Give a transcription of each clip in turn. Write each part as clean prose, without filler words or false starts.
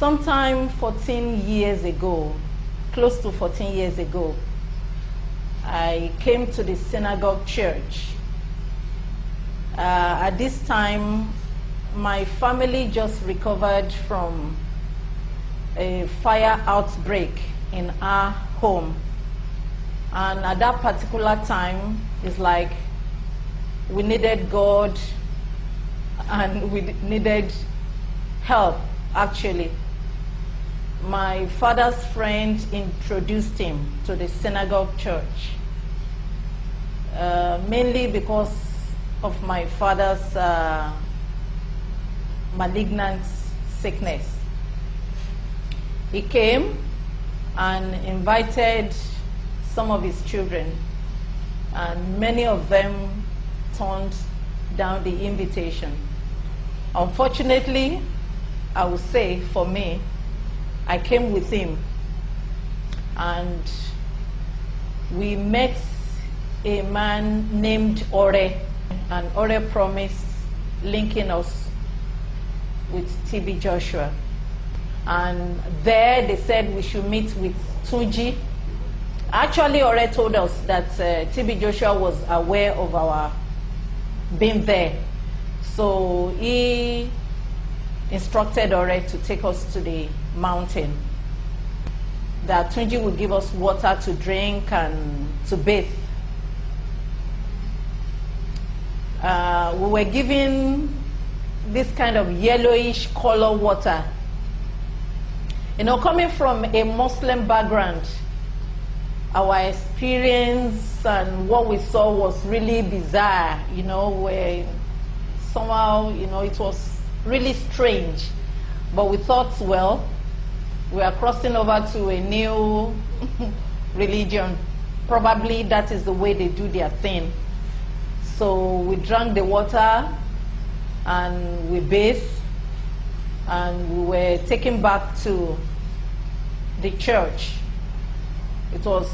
Sometime 14 years ago, close to 14 years ago, I came to the synagogue church. At this time, my family just recovered from a fire outbreak in our home. And at that particular time, it's like we needed God and we needed help, actually. My father's friend introduced him to the synagogue church, mainly because of my father's malignant sickness. He came and invited some of his children, and many of them turned down the invitation. Unfortunately, I would say for me, I came with him, and we met a man named Ore, and Ore promised linking us with T.B.Joshua. And there they said we should meet with Tunji. Actually, Ore told us that T.B.Joshua was aware of our being there. So he instructed Ore to take us to the mountain. That Tunji would give us water to drink and to bathe. We were given this kind of yellowish color water. You know, coming from a Muslim background, our experience and what we saw was really bizarre, you know, where somehow, you know, it was really strange. But we thought, well, we are crossing over to a new religion. Probably that is the way they do their thing. So we drank the water and we bathed, and we were taken back to the church. It was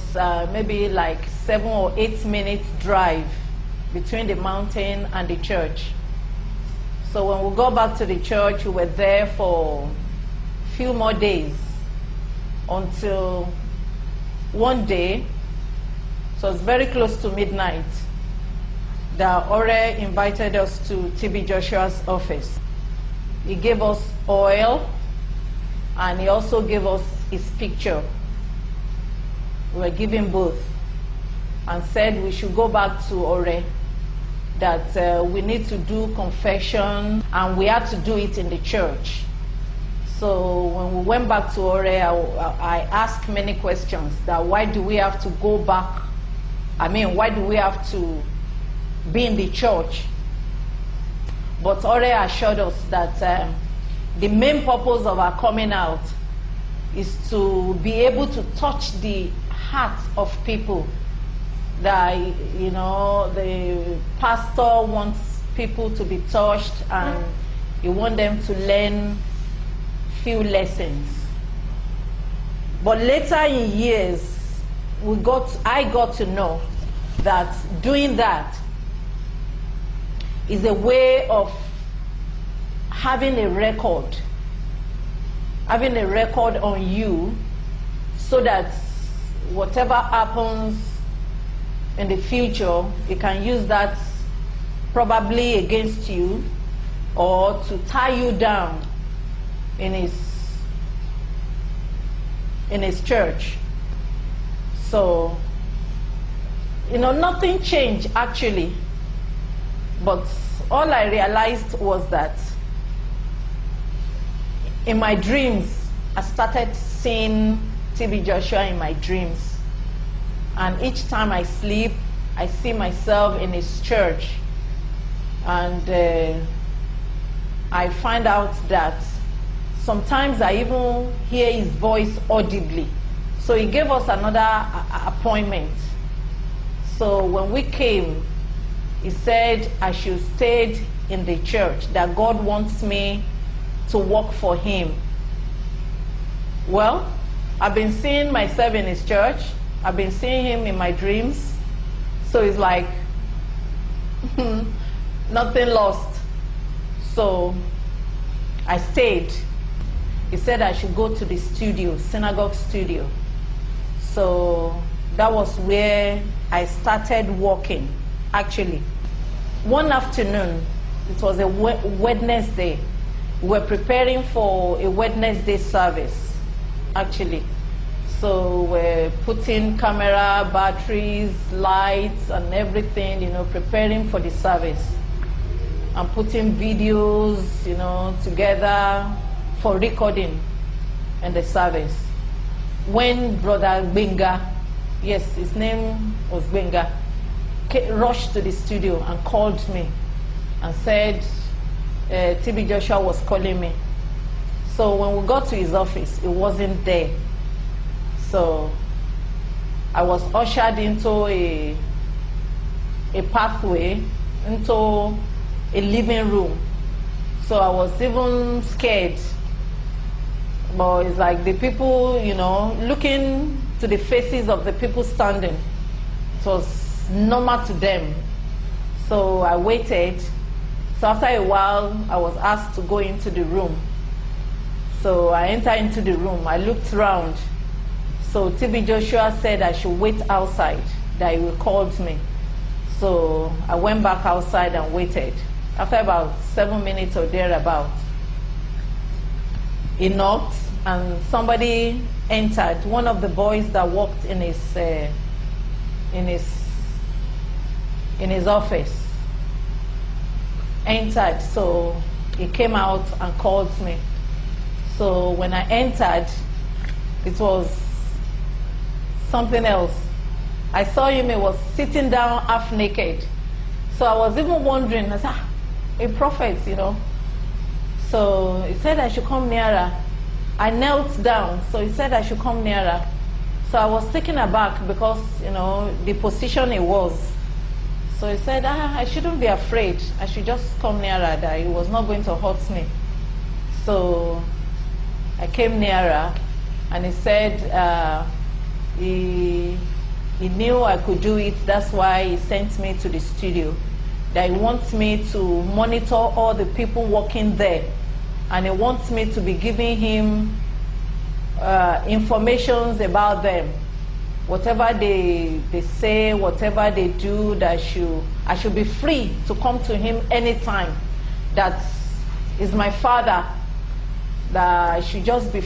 maybe like 7 or 8 minutes drive between the mountain and the church. So when we got back to the church, we were there for a few more days until one day, so it was very close to midnight, that Ore invited us to T.B.Joshua's office. He gave us oil, and he also gave us his picture. We were given both, and said we should go back to Ore, that we need to do confession, and we had to do it in the church. So when we went back to Ore, I asked many questions, that why do we have to go back? I mean, why do we have to be in the church? But Ore assured us that the main purpose of our coming out is to be able to touch the hearts of people. That, you know, the pastor wants people to be touched, and he wants them to learn few lessons. But later in years, I got to know that doing that is a way of having a record on you, so that whatever happens in the future, you can use that probably against you, or to tie you down in his church. So, you know, nothing changed actually. But all I realized was that in my dreams, I started seeing T.B.Joshua in my dreams. And each time I sleep, I see myself in his church. And I find out that sometimes I even hear his voice audibly. So he gave us another appointment. So when we came, he said I should stay in the church, that God wants me to work for him. Well, I've been seeing myself in his church. I've been seeing him in my dreams. So it's like nothing lost. So I stayed. he said I should go to the studio, synagogue studio. So that was where I started working, actually. One afternoon, it was a Wednesday. We were preparing for a Wednesday service, actually. So we're putting camera, batteries, lights, and everything, you know, preparing for the service. And putting videos, you know, together for recording in the service. When Brother Benga, yes, his name was Benga, rushed to the studio and called me and said T.B.Joshua was calling me. So when we got to his office, it wasn't there. So I was ushered into a pathway, into a living room. So I was even scared. But it's like the people, you know, looking to the faces of the people standing. It was normal to them. So I waited. So after a while, I was asked to go into the room. So I entered into the room. I looked around. So T.B.Joshua said I should wait outside, that he will call me. So I went back outside and waited. After about 7 minutes or thereabout, he knocked and somebody entered. One of the boys that worked in his office entered. So he came out and called me. So when I entered, it was something else. I saw him, he was sitting down half naked. So I was even wondering, I said, a prophet, you know. So he said I should come nearer. I knelt down, so he said I should come nearer. So I was taken aback because, you know, the position he was. So he said, I shouldn't be afraid. I should just come nearer, that he was not going to hurt me. So I came nearer, and he said he knew I could do it. That's why he sent me to the studio. That he wants me to monitor all the people working there. And he wants me to be giving him informations about them. Whatever they say, whatever they do, that I should be free to come to him anytime. That is my father. That I should just be